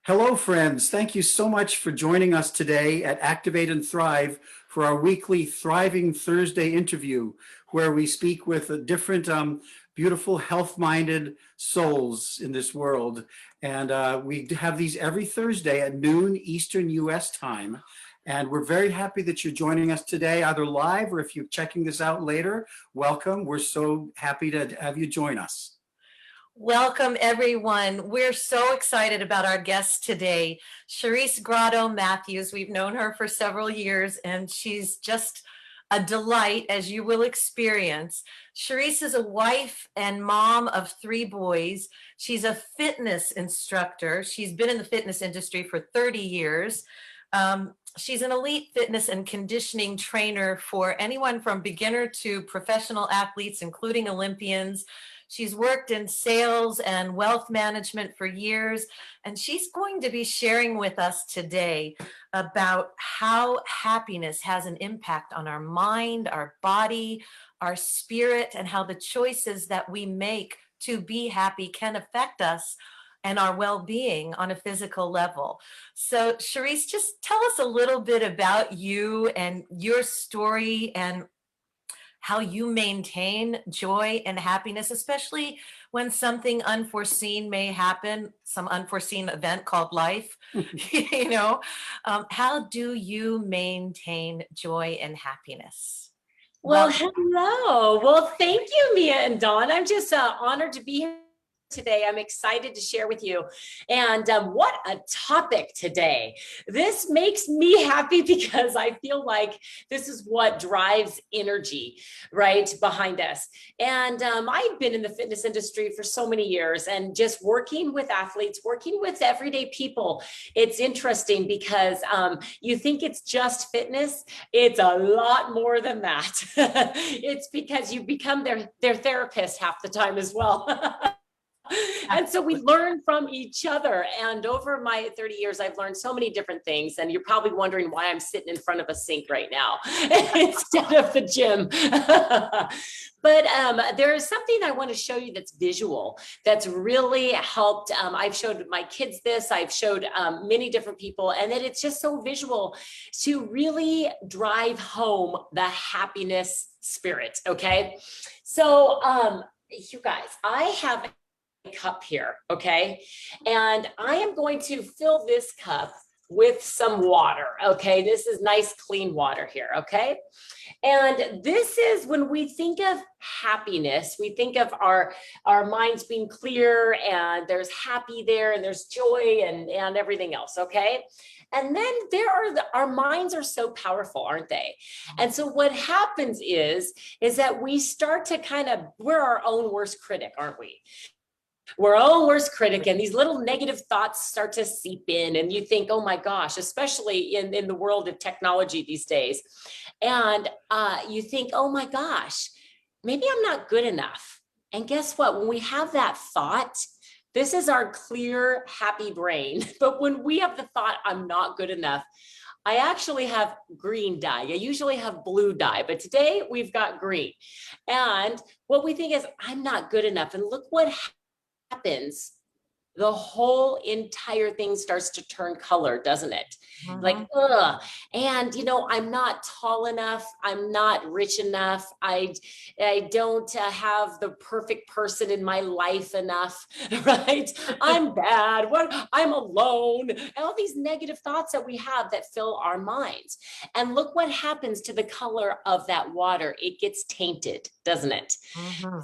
Hello, friends. Thank you so much for joining us today at Activate and Thrive for our weekly Thriving Thursday interview, where we speak with different beautiful, health-minded souls in this world. And we have these every Thursday at noon Eastern US time. And we're very happy that you're joining us today, either live or if you're checking this out later, welcome. We're so happy to have you join us. Welcome, everyone. We're so excited about our guest today, Cherise Matthews. We've known her for several years, and she's just a delight, as you will experience. Cherise is a wife and mom of 3 boys. She's a fitness instructor. She's been in the fitness industry for 30 years. She's an elite fitness and conditioning trainer for anyone from beginner to professional athletes, including Olympians. She's worked in sales and wealth management for years, and she's going to be sharing with us today about how happiness has an impact on our mind, our body, our spirit, and how the choices that we make to be happy can affect us and our well-being on a physical level. So, Cherise, just tell us a little bit about you and your story and how you maintain joy and happiness, especially when something unforeseen may happen, some unforeseen event called life. How do you maintain joy and happiness? Well, Welcome. hello. Well, thank you, Mia and Dawn. I'm just honored to be here today. I'm excited to share with you. And what a topic today. This makes me happy because I feel like this is what drives energy right behind us. And I've been in the fitness industry for so many years and just working with athletes, working with everyday people. It's interesting because you think it's just fitness. It's a lot more than that. It's because you become their therapist half the time as well. And so we learn from each other. And over my 30 years, I've learned so many different things. And you're probably wondering why I'm sitting in front of a sink right now instead of the gym. But there is something I want to show you that's visual, that's really helped. I've showed my kids this, I've showed many different people, and that it's just so visual to really drive home the happiness spirit. Okay. So you guys, I have cup here, okay? And I am going to fill this cup with some water, okay? This is nice, clean water here, okay? And this is when we think of happiness, we think of our minds being clear and there's happy there and there's joy and everything else, okay? And then our minds are so powerful, aren't they? And so what happens is that we start to we're our own worst critic, aren't we? We're our own worst critic, and these little negative thoughts start to seep in, and you think, oh my gosh, especially in the world of technology these days. And you think, oh my gosh, maybe I'm not good enough. And guess what? When we have that thought, this is our clear, happy brain. But when we have the thought, I'm not good enough, I actually have green dye. I usually have blue dye, but today we've got green. And what we think is, I'm not good enough. And look what happens, the whole entire thing starts to turn color, doesn't it? Like, ugh. And I'm not tall enough. I'm not rich enough. I don't have the perfect person in my life enough, right? I'm bad. I'm alone. And all these negative thoughts that we have that fill our minds. And look what happens to the color of that water. It gets tainted, doesn't it?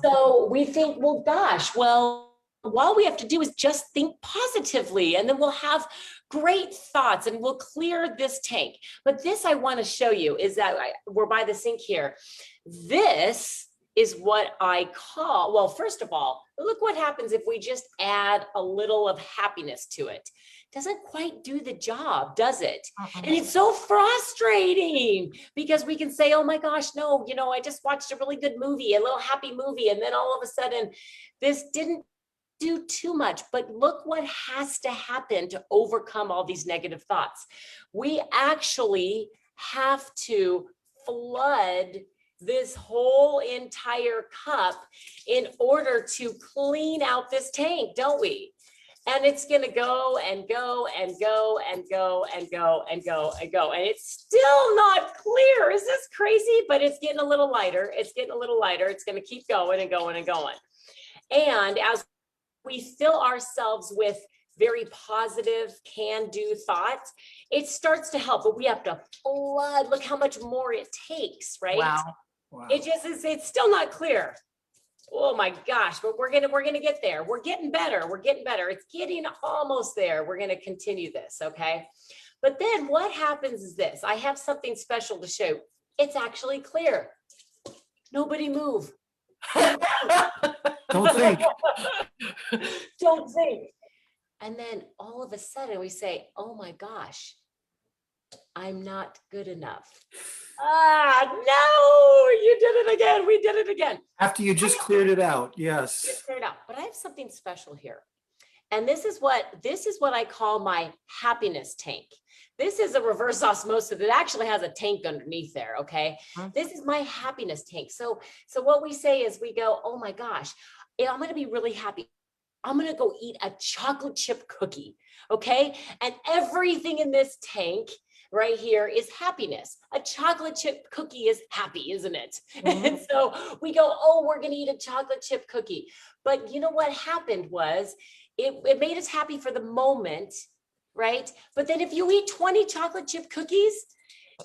So we think, well, gosh, all we have to do is just think positively, and then we'll have great thoughts and we'll clear this tank. But this I want to show you is that we're by the sink here. This is what I call, well, first of all, look what happens if we just add a little of happiness to it. Doesn't quite do the job, does it? And it's so frustrating because we can say, oh my gosh, no, I just watched a really good movie, a little happy movie. And then all of a sudden this didn't do too much. But look what has to happen to overcome all these negative thoughts. We actually have to flood this whole entire cup in order to clean out this tank, don't we? And it's going to go and go and go and go and go and go and go. And it's still not clear. Is this crazy? But it's getting a little lighter. It's getting a little lighter. It's going to keep going and going and going. And as we fill ourselves with very positive can-do thoughts, it starts to help, but we have to flood. Look how much more it takes, right? Wow. It just is, it's still not clear. Oh my gosh, but we're gonna get there. We're getting better. We're getting better. It's getting almost there. We're gonna continue this, okay? But then what happens is this. I have something special to show. It's actually clear. Nobody move. Don't think. Don't think. And then all of a sudden we say, oh my gosh, I'm not good enough. Ah, no, you did it again. We did it again. After you just cleared it out. Yes. Just cleared it out. But I have something special here. And this is what I call my happiness tank. This is a reverse osmosis. It actually has a tank underneath there. Okay. This is my happiness tank. So what we say is we go, oh my gosh, I'm going to be really happy. I'm going to go eat a chocolate chip cookie. Okay. And everything in this tank right here is happiness. A chocolate chip cookie is happy, isn't it? And so we go, oh, we're going to eat a chocolate chip cookie. But you know what happened was it made us happy for the moment, right? But then if you eat 20 chocolate chip cookies,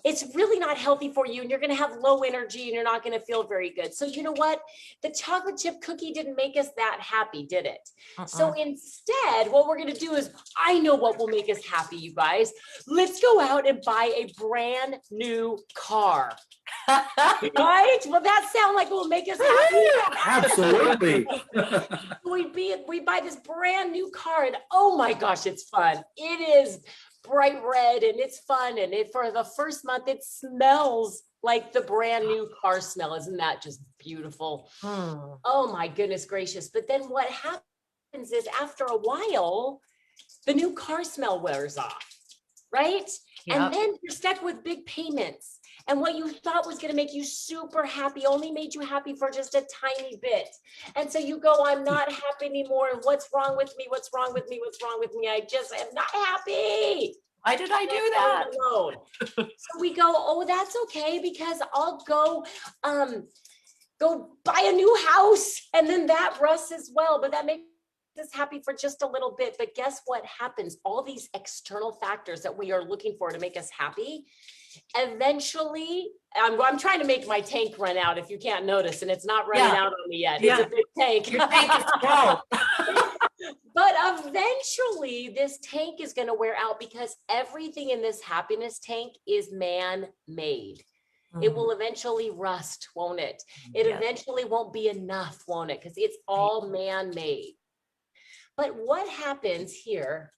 it's really not healthy for you, and you're going to have low energy and you're not going to feel very good. So you know what? The chocolate chip cookie didn't make us that happy, did it? So instead, what we're going to do is, I know what will make us happy, you guys. Let's go out and buy a brand new car. Right? Will that sound like it will make us happy? Absolutely. We buy this brand new car, and oh my gosh, it's fun. It is bright red and it's fun, and for the first month it smells like the brand new car smell. Isn't that just beautiful? Oh my goodness gracious. But then what happens is after a while the new car smell wears off, right? And then you're stuck with big payments, and what you thought was going to make you super happy only made you happy for just a tiny bit. And so you go, I'm not happy anymore. What's wrong with me? What's wrong with me? What's wrong with me? I just am not happy. Why did I do that? Alone. So we go, oh, that's okay, because I'll go buy a new house, and then that rusts as well. But that makes us happy for just a little bit. But guess what happens? All these external factors that we are looking for to make us happy, eventually, I'm trying to make my tank run out, if you can't notice, and it's not running out on me yet. It's a big tank. Your tank is full. But eventually this tank is going to wear out, because everything in this happiness tank is man-made. It will eventually rust, won't it? It eventually won't be enough, won't it? Because it's all man-made. But what happens here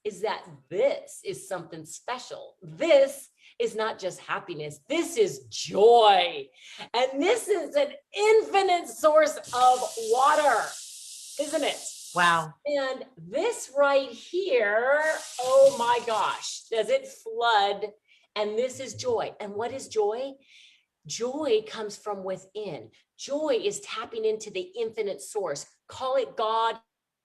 is that this is something special. This is not just happiness. This is joy. And this is an infinite source of water, isn't it? Wow. And this right here, oh my gosh, does it flood? And this is joy. And what is joy? Joy comes from within. Joy is tapping into the infinite source. Call it God,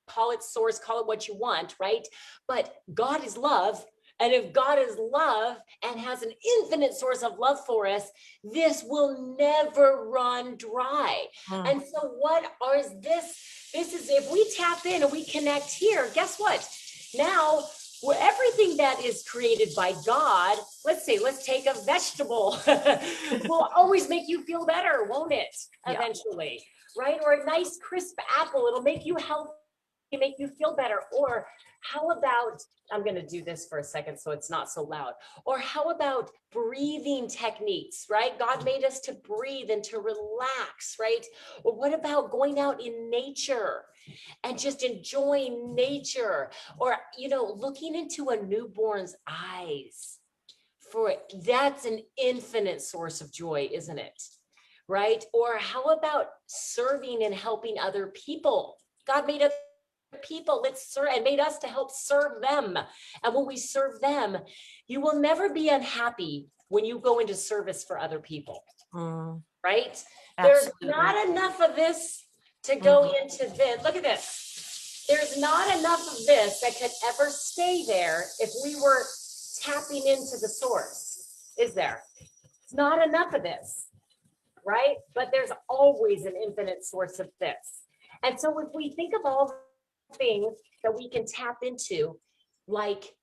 call it source, call it what you want, right? But God is love. And if God is love and has an infinite source of love for us, this will never run dry. And so this is, if we tap in and we connect here, guess what? Now, everything that is created by God, let's take a vegetable, will always make you feel better, won't it? Eventually, right? Or a nice crisp apple, it'll make you healthy, make you feel better. Or how about, I'm going to do this for a second so it's not so loud. Or how about breathing techniques, right? God made us to breathe and to relax, right? Or what about going out in nature and just enjoying nature? Or, looking into a newborn's eyes, that's an infinite source of joy, isn't it? Right? Or how about serving and helping other people? God made us people, let's serve, and made us to help serve them. And when we serve them, you will never be unhappy when you go into service for other people, right? Absolutely. There's not enough of this to go into this. Look at this. There's not enough of this that could ever stay there if we were tapping into the source, is there? It's not enough of this, right? But there's always an infinite source of this. And so if we think of all the things that we can tap into, like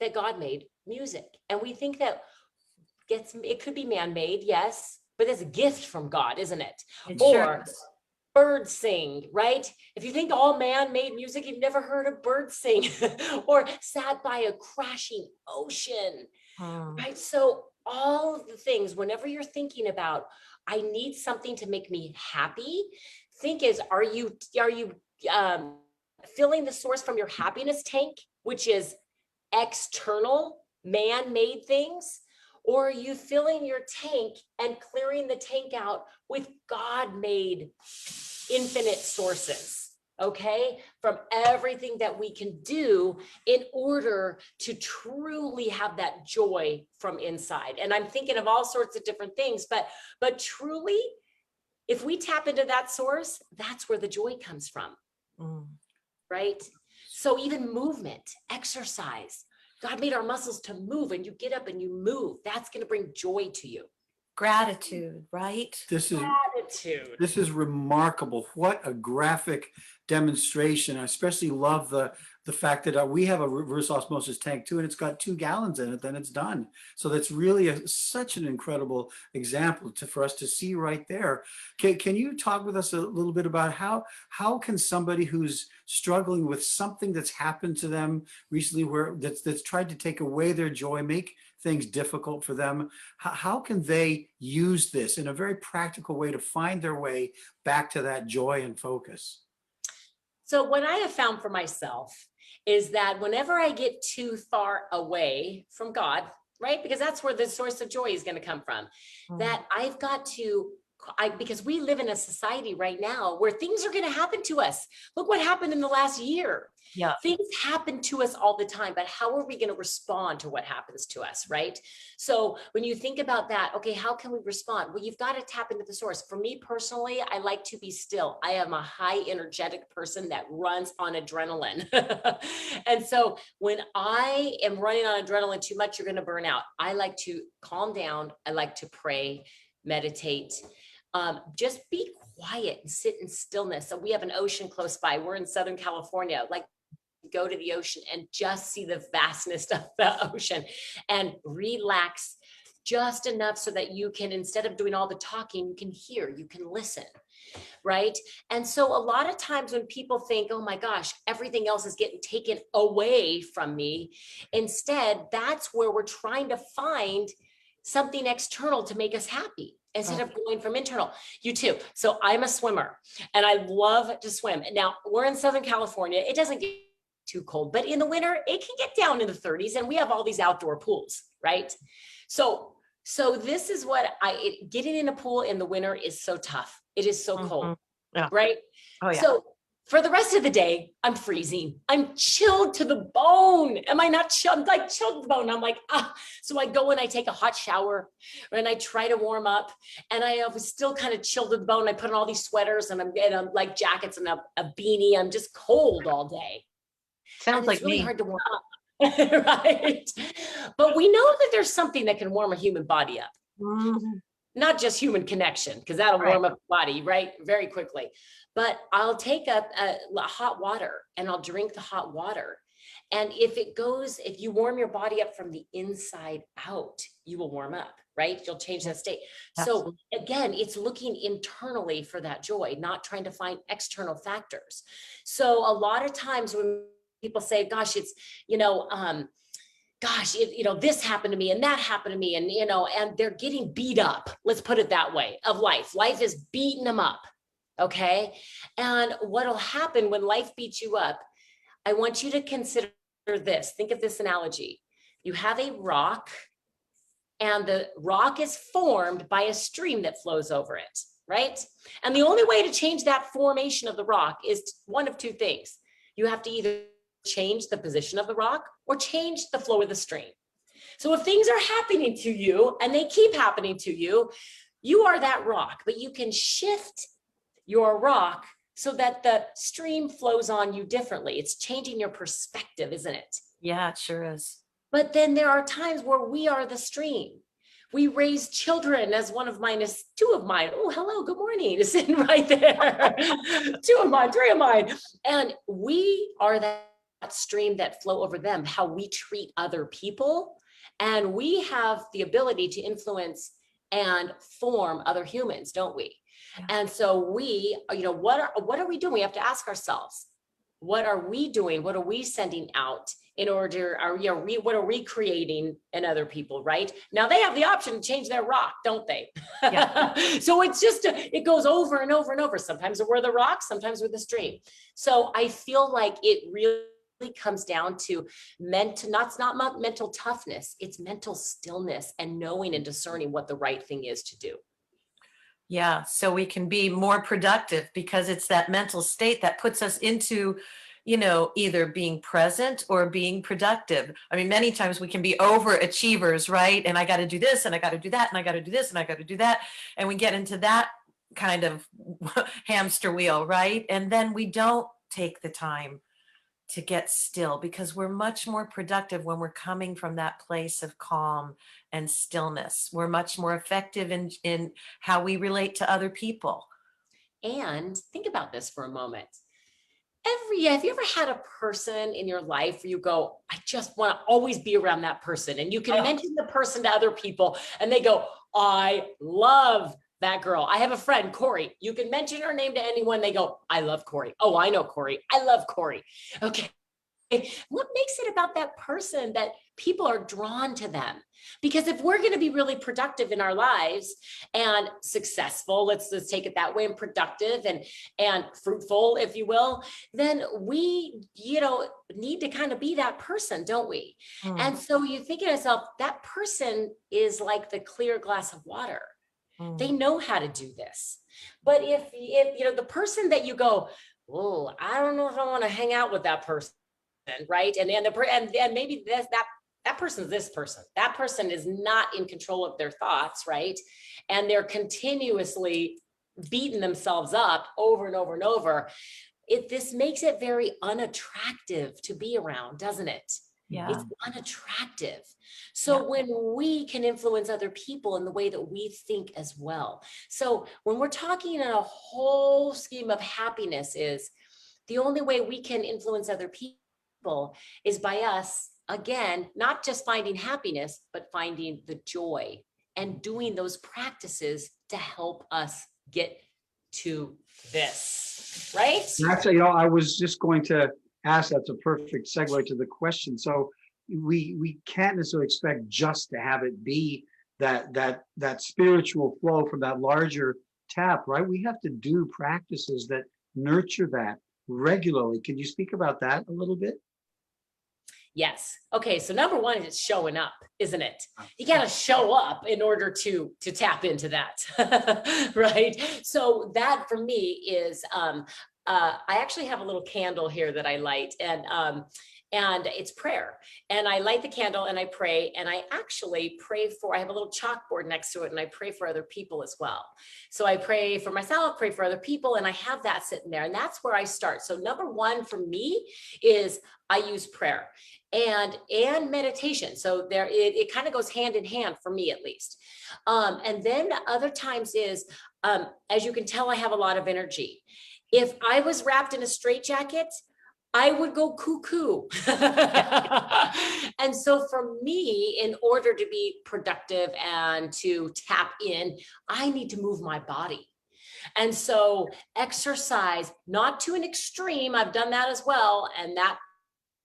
that God made music, and we think that it could be man-made, yes, but it's a gift from God, isn't it? It Or sure is. birds sing, right? If you think all man-made music, you've never heard a bird sing or sat by a crashing ocean, right? So all of the things, whenever you're thinking about, I need something to make me happy, think is, are you filling the source from your happiness tank, which is external man-made things? Or are you filling your tank and clearing the tank out with God-made infinite sources, okay? From everything that we can do in order to truly have that joy from inside. And I'm thinking of all sorts of different things, but truly, if we tap into that source, that's where the joy comes from, right? So even movement, exercise, God made our muscles to move, and you get up and you move. That's going to bring joy to you. Gratitude, right? Gratitude. This is remarkable. What a graphic demonstration. I especially love the fact that we have a reverse osmosis tank too, and it's got 2 gallons in it, then it's done. So that's really such an incredible example for us to see right there. Can you talk with us a little bit about how can somebody who's struggling with something that's happened to them recently, where that's tried to take away their joy, make things difficult for them, how can they use this in a very practical way to find their way back to that joy and focus? So what I have found for myself is that whenever I get too far away from God, right? Because that's where the source of joy is going to come from, that I've got to, because we live in a society right now where things are going to happen to us. Look what happened in the last year. Yeah. Things happen to us all the time, but how are we going to respond to what happens to us, right? So when you think about that, okay, how can we respond? Well, you've got to tap into the source. For me personally, I like to be still. I am a high energetic person that runs on adrenaline. And so when I am running on adrenaline too much, you're going to burn out. I like to calm down. I like to pray, meditate, just be quiet and sit in stillness. So we have an ocean close by. We're in Southern California. Like, go to the ocean and just see the vastness of the ocean and relax just enough so that you can, instead of doing all the talking, you can hear, you can listen, right? And so a lot of times when people think, oh my gosh, everything else is getting taken away from me, instead, that's where we're trying to find something external to make us happy instead of going from internal. You too. So I'm a swimmer and I love to swim. Now we're in Southern California. It doesn't get too cold, but in the winter it can get down in the 30s, and we have all these outdoor pools, right? So this is what getting in a pool in the winter is so tough. It is so cold, right? Oh yeah. So for the rest of the day, I'm freezing. I'm chilled to the bone. Am I not chilled? I'm like chilled to the bone. I'm like, So I go and I take a hot shower and I try to warm up, and I was still kind of chilled to the bone. I put on all these sweaters and I'm like jackets and a beanie. I'm just cold all day. Sounds like really me. hard to warm up, right? But we know that there's something that can warm a human body up. Not just human connection, because that'll warm up the body, right? Very quickly. But I'll take up hot water and I'll drink the hot water. And if you warm your body up from the inside out, you will warm up, right? You'll change that state. Absolutely. So again, it's looking internally for that joy, not trying to find external factors. So a lot of times when people say, gosh, it's, this happened to me and that happened to me, and, and they're getting beat up. Let's put it that way, of life. Life is beating them up. Okay. And what'll happen when life beats you up, I want you to consider this. Think of this analogy. You have a rock, and the rock is formed by a stream that flows over it, right? And the only way to change that formation of the rock is one of two things. You have to either change the position of the rock or change the flow of the stream. So if things are happening to you and they keep happening to you, you are that rock, but you can shift your rock so that the stream flows on you differently. It's changing your perspective, isn't it? Yeah, it sure is. But then there are times where we are the stream. We raise children, as one of mine is, two of mine. Oh, hello, good morning, is sitting right there. Two of mine, three of mine. And we are that stream that flow over them, how we treat other people. And we have the ability to influence and form other humans, don't we? Yeah. And so we, what are we doing? We have to ask ourselves, what are we doing? What are we sending out in order, what are we creating in other people, right? Now they have the option to change their rock, don't they? Yeah. So it's just, it goes over and over and over. Sometimes we're the rock, sometimes we're the stream. So I feel like it really comes down to not mental toughness, it's mental stillness and knowing and discerning what the right thing is to do. Yeah, so we can be more productive, because it's that mental state that puts us into, either being present or being productive. I mean, many times we can be overachievers, right? And I got to do this, and I got to do that, and I got to do this, and I got to do that. And we get into that kind of hamster wheel, right? And then we don't take the time to get still, because we're much more productive when we're coming from that place of calm and stillness. We're much more effective in how we relate to other people. And think about this for a moment. Have you ever had a person in your life where you go, I just want to always be around that person? And you can mention the person to other people and they go, I love that girl. I have a friend, Corey. You can mention her name to anyone. They go, I love Corey. Oh, I know Corey. I love Corey. Okay. What makes it about that person that people are drawn to them? Because if we're going to be really productive in our lives and successful, let's take it that way, and productive and fruitful, if you will, then we, need to kind of be that person, don't we? And so you think to yourself, that person is like the clear glass of water. They know how to do this. But if the person that you go, oh, I don't know if I want to hang out with that person, right? And maybe that person is this person. That person is not in control of their thoughts, right? And they're continuously beating themselves up over and over and over. This makes it very unattractive to be around, doesn't it? Yeah. It's unattractive. So when we can influence other people in the way that we think as well. So when we're talking in a whole scheme of happiness, is the only way we can influence other people is by us, again, not just finding happiness, but finding the joy and doing those practices to help us get to this, right? That's, I was just going to ask, that's a perfect segue to the question. So we can't necessarily expect just to have it be that spiritual flow from that larger tap, right? We have to do practices that nurture that regularly. Can you speak about that a little bit? Yes. Okay. So number one is showing up, isn't it? You got to show up in order to tap into that. Right. So that for me is, I actually have a little candle here that I light, and it's prayer. And I light the candle and I pray, and I actually pray I have a little chalkboard next to it, and I pray for other people as well. So I pray for myself, pray for other people, and I have that sitting there, and that's where I start. So number one for me is I use prayer and meditation. So it kind of goes hand in hand for me, at least. And then other times is, as you can tell, I have a lot of energy. If I was wrapped in a straitjacket, I would go cuckoo. And so for me, in order to be productive and to tap in, I need to move my body. And so exercise, not to an extreme, I've done that as well, and that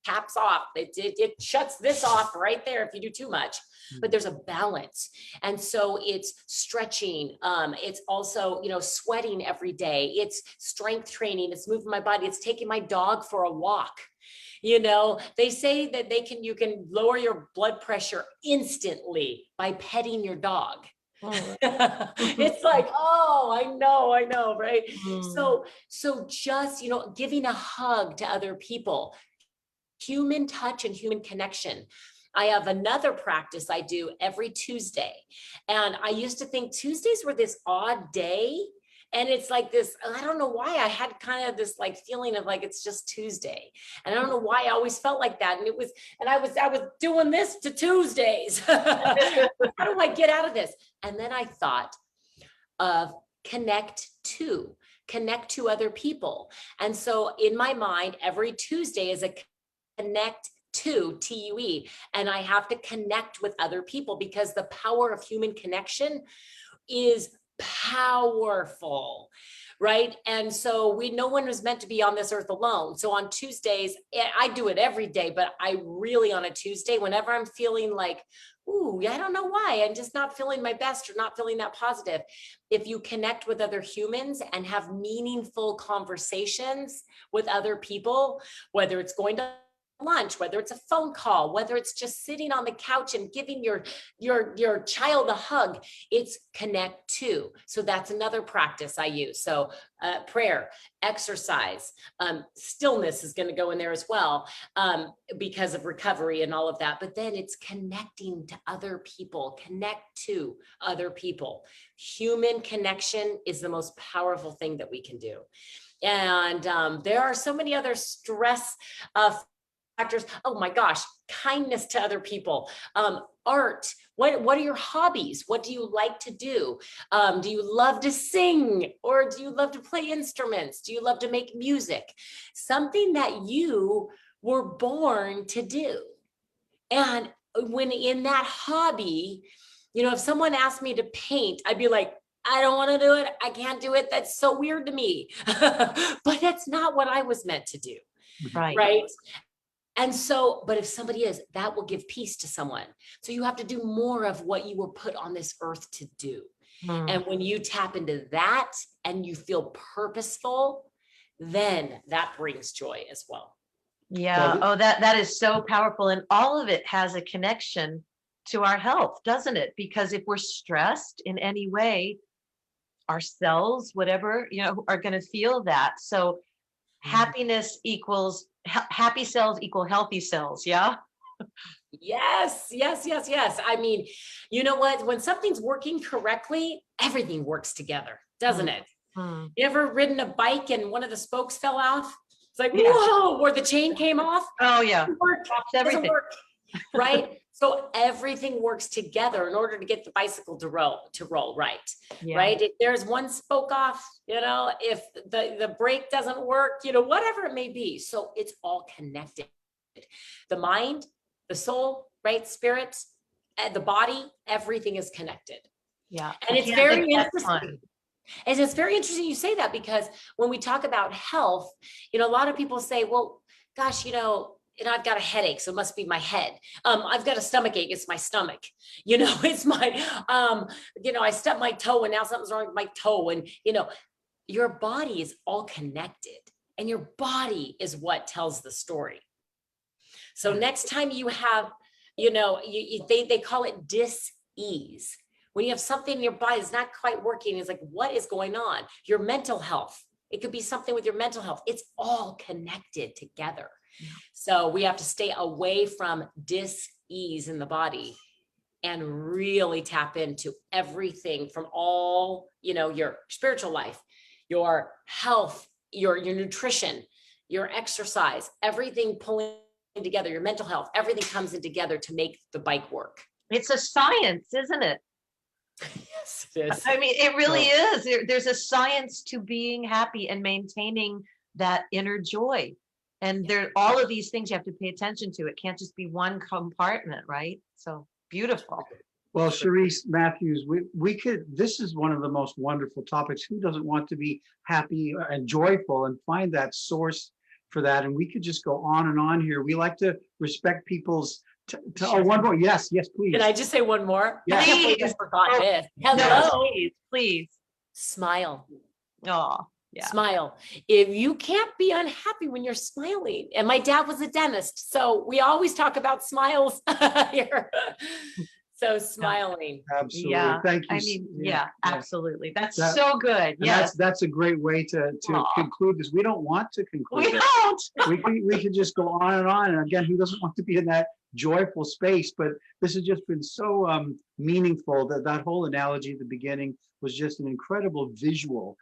caps off. It shuts this off right there if you do too much. But there's a balance. And so it's stretching. It's also, sweating every day. It's strength training. It's moving my body. It's taking my dog for a walk. They say that you can lower your blood pressure instantly by petting your dog. It's like, oh, I know, right? So just, giving a hug to other people, human touch and human connection. I have another practice I do every Tuesday. And I used to think Tuesdays were this odd day And it's like this, I don't know why I had kind of this like feeling of like, it's just Tuesday. And I don't know why I always felt like that. And I was doing this to Tuesdays. How do I get out of this? And then I thought of connect to other people. And so in my mind, every Tuesday is a connect to TUE. And I have to connect with other people because the power of human connection is powerful, right? And so no one was meant to be on this earth alone. So on Tuesdays, I do it every day, but I really on a Tuesday, whenever I'm feeling like, ooh, I don't know why, I'm just not feeling my best or not feeling that positive. If you connect with other humans and have meaningful conversations with other people, whether it's going to lunch, whether it's a phone call, whether it's just sitting on the couch and giving your child a hug, it's connect to. So that's another practice I use. So prayer, exercise, stillness is going to go in there as well, because of recovery and all of that. But then it's connecting to other people, connect to other people. Human connection is the most powerful thing that we can do. And there are so many other stress factors. Oh my gosh, kindness to other people, art. What are your hobbies? What do you like to do? Do you love to sing, or do you love to play instruments? Do you love to make music? Something that you were born to do. And when in that hobby, if someone asked me to paint, I'd be like, I don't want to do it. I can't do it. That's so weird to me. But that's not what I was meant to do. Right. And so, but if somebody is, that will give peace to someone. So you have to do more of what you were put on this earth to do. And when you tap into that and you feel purposeful, then that brings joy as well. Yeah. Oh, that is so powerful. And all of it has a connection to our health, doesn't it? Because if we're stressed in any way, our cells, whatever, are going to feel that. So happiness equals happy cells equal healthy cells. Yeah. Yes. I mean, you know what? When something's working correctly, everything works together, doesn't it? You ever ridden a bike and one of the spokes fell off? It's like, whoa, where the chain came off. Oh yeah. Doesn't work, right? So everything works together in order to get the bicycle to roll right. Yeah. Right. If there's one spoke off, if the brake doesn't work, whatever it may be. So it's all connected. The mind, the soul, right? Spirit, the body, everything is connected. Yeah. And it's very interesting. And it's very interesting you say that, because when we talk about health, a lot of people say, well, gosh, I've got a headache, so it must be my head. I've got a stomach ache, it's my stomach. It's my, I stubbed my toe and now something's wrong with my toe. And, your body is all connected, and your body is what tells the story. So next time you have, they call it dis-ease. When you have something in your body that's not quite working, it's like, what is going on? Your mental health. It could be something with your mental health. It's all connected together. Yeah. So we have to stay away from dis-ease in the body and really tap into everything from all, your spiritual life, your health, your nutrition, your exercise, everything pulling together, your mental health, everything comes in together to make the bike work. It's a science, isn't it? Yes, it is. I mean, it really is. There's a science to being happy and maintaining that inner joy. And there, all of these things you have to pay attention to. It can't just be one compartment, right? So beautiful. Well, Cherise Matthews, this is one of the most wonderful topics. Who doesn't want to be happy and joyful and find that source for that? And we could just go on and on here. We like to respect people's one more. Yes, please. Can I just say one more? Yes. I just forgot this. Hello. Please. Smile. Oh, yeah. Smile. If you can't be unhappy when you're smiling, and my dad was a dentist, so we always talk about smiles here. So smiling. Absolutely. Yeah, Thank you. I mean, yeah, absolutely. That's That- so good. And Yes, that's a great way to Aw. conclude this. We don't want to conclude we it. don't. We can just go on and on. And again, who doesn't want to be in that joyful space? But this has just been so meaningful. That whole analogy at the beginning was just an incredible visual.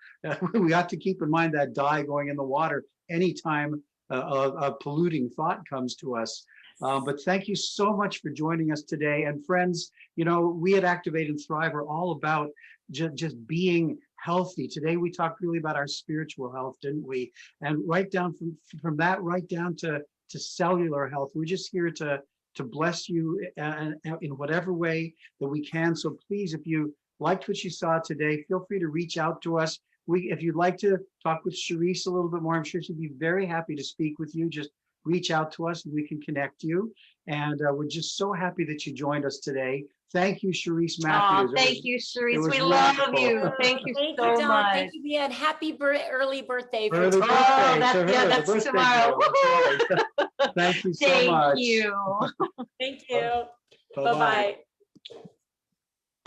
We have to keep in mind that dye going in the water anytime a polluting thought comes to us. But thank you so much for joining us today. And friends, you know, we at Activate and Thrive are all about just being healthy. Today, we talked really about our spiritual health, didn't we? And right down from that, right down to cellular health. We're just here to bless you in whatever way that we can. So please, if you liked what you saw today, feel free to reach out to us. If you'd like to talk with Cherise a little bit more, I'm sure she'd be very happy to speak with you. Just reach out to us and we can connect you. And we're just so happy that you joined us today. Thank you, Cherise Matthews. Oh, thank you, Cherise. was We love wonderful. you. Thank you Thank so you, Dawn. much. Thank you, Mia, and happy early birthday. for Early Dawn. birthday that's- to her, yeah, the that's birthday tomorrow. girl. That's right. Thank you so Thank much. you. Thank you. Bye-bye. Bye-bye.